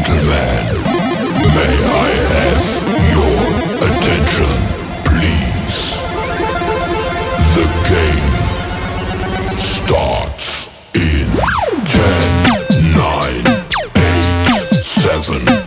gentlemen, may I have your attention, please? The game starts in 10, 9, 8, 7,